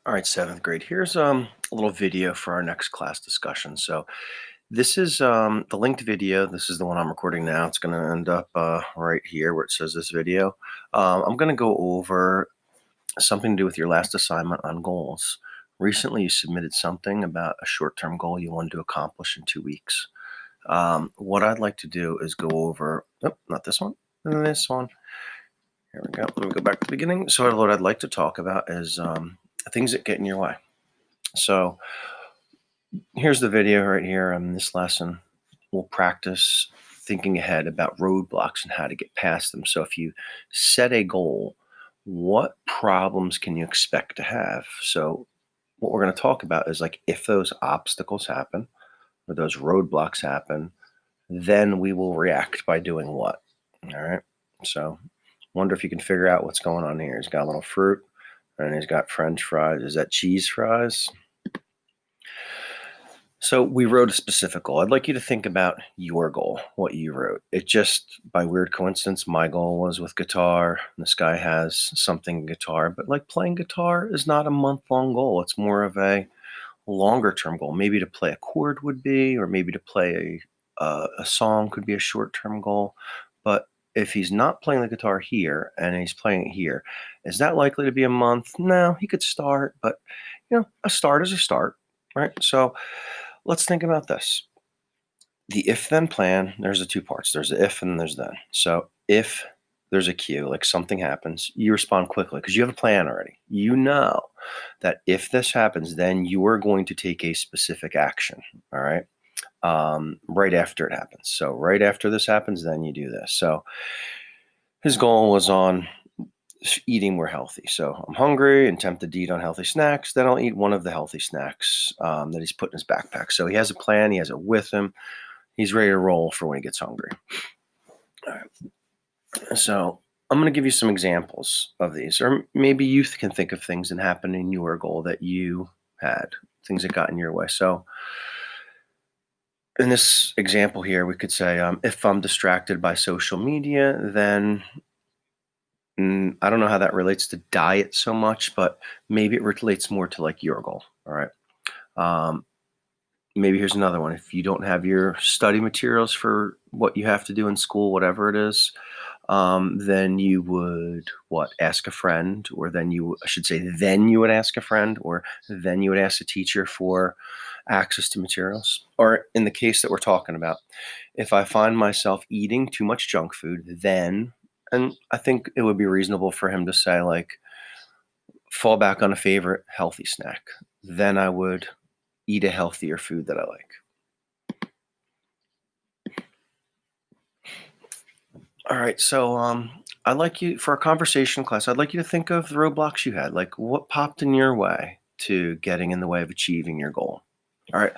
All right, seventh grade. Here's a little video for our next class discussion. So this is the linked video. This is the one I'm recording now. It's going to end up right here where it says this video. I'm going to go over something to do with your last assignment on goals. Recently, you submitted something about a short-term goal you wanted to accomplish in 2 weeks. What I'd like to do is go over, oh, not this one, this one. Here we go. Let me go back to the beginning. So what I'd like to talk about is things that get in your way. So here's the video right here on this lesson. We'll practice thinking ahead about roadblocks and how to get past them. So if you set a goal, what problems can you expect to have? So what we're going to talk about is like if those obstacles happen or those roadblocks happen, then we will react by doing what? All right. So wonder if you can figure out what's going on here. He's got a little fruit and he's got French fries. Is that cheese fries? So we wrote a specific goal. I'd like you to think about your goal, what you wrote. It just, by weird coincidence, my goal was with guitar. This guy has something guitar, but like playing guitar is not a month-long goal. It's more of a longer-term goal. Maybe to play a chord would be, or maybe to play a song could be a short-term goal. But if he's not playing the guitar here and he's playing it here, is that likely to be a month? No, he could start, but a start is a start, right? So let's think about this. The if-then plan, there's the two parts. There's the if and there's then. So if there's a cue, like something happens, you respond quickly because you have a plan already. You know that if this happens, then you are going to take a specific action, all right, right after it happens. So right after this happens, then you do this. So his goal was on eating more healthy. So I'm hungry and tempted to eat unhealthy snacks. Then I'll eat one of the healthy snacks that he's put in his backpack. So he has a plan. He has it with him. He's ready to roll for when he gets hungry. All right. So I'm going to give you some examples of these, or maybe you can think of things that happened in your goal that you had, things that got in your way. So in this example here, we could say, if I'm distracted by social media, then I don't know how that relates to diet so much, but maybe it relates more to like your goal. All right. Maybe here's another one. If you don't have your study materials for what you have to do in school, whatever it is, then you would ask a friend, or then you would ask a friend, or then you would ask a teacher for access to materials. Or in the case that we're talking about, if I find myself eating too much junk food, then, and I think it would be reasonable for him to say, like, fall back on a favorite healthy snack. Then I would eat a healthier food that I like. All right, so I'd like you, for a conversation class, I'd like you to think of the roadblocks you had. Like, what popped in your way to getting in the way of achieving your goal? All right.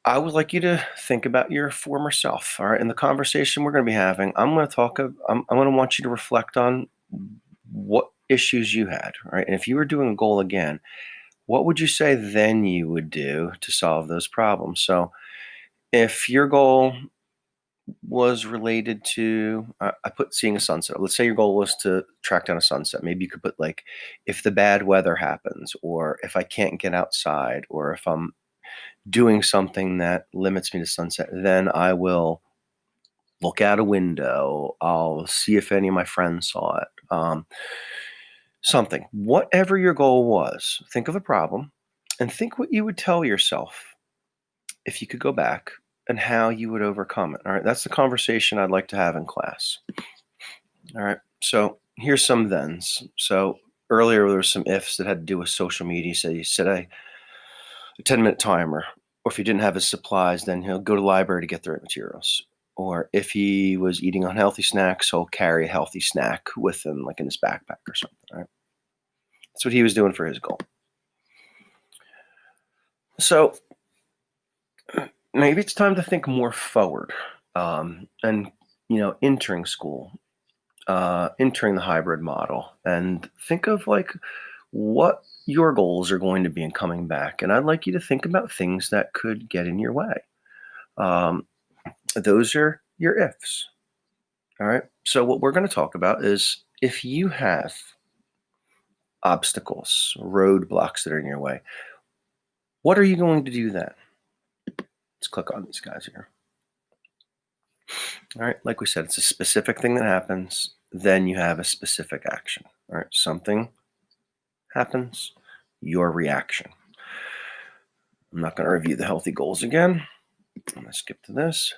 I would like you to think about your former self. All right. In the conversation we're going to be having, I'm going to want you to reflect on what issues you had. All right. And if you were doing a goal again, what would you say then you would do to solve those problems? So if your goal was related to, I put seeing a sunset. Let's say your goal was to track down a sunset. Maybe you could put like, if the bad weather happens, or if I can't get outside, or if I'm doing something that limits me to sunset, then I will look out a window. I'll see if any of my friends saw it. Something, whatever your goal was, think of a problem and think what you would tell yourself if you could go back and how you would overcome it. All right. That's the conversation I'd like to have in class. All right. So here's some thens. So earlier there was some ifs that had to do with social media. So you set a 10-minute timer, or if he didn't have his supplies, then he'll go to the library to get the right materials. Or if he was eating unhealthy snacks, he'll carry a healthy snack with him, like in his backpack or something. Right? That's what he was doing for his goal. So maybe it's time to think more forward, and entering school, entering the hybrid model, and think of like what your goals are going to be in coming back. And I'd like you to think about things that could get in your way. Those are your ifs. All right. So what we're going to talk about is if you have obstacles, roadblocks that are in your way. What are you going to do then? Let's click on these guys here. All right, like we said, it's a specific thing that happens. Then you have a specific action. All right, something happens, your reaction. I'm not going to review the healthy goals again. I'm going to skip to this.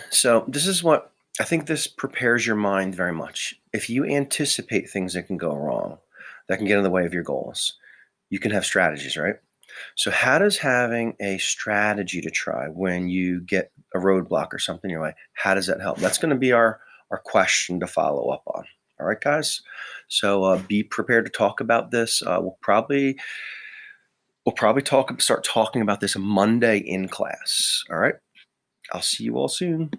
So this is what I think this prepares your mind very much. If you anticipate things that can go wrong, that can get in the way of your goals, you can have strategies, right? So how does having a strategy to try when you get a roadblock or something your way, how does that help? That's going to be our question to follow up on. All right, guys. So be prepared to talk about this. We'll probably start talking about this Monday in class. All right. I'll see you all soon.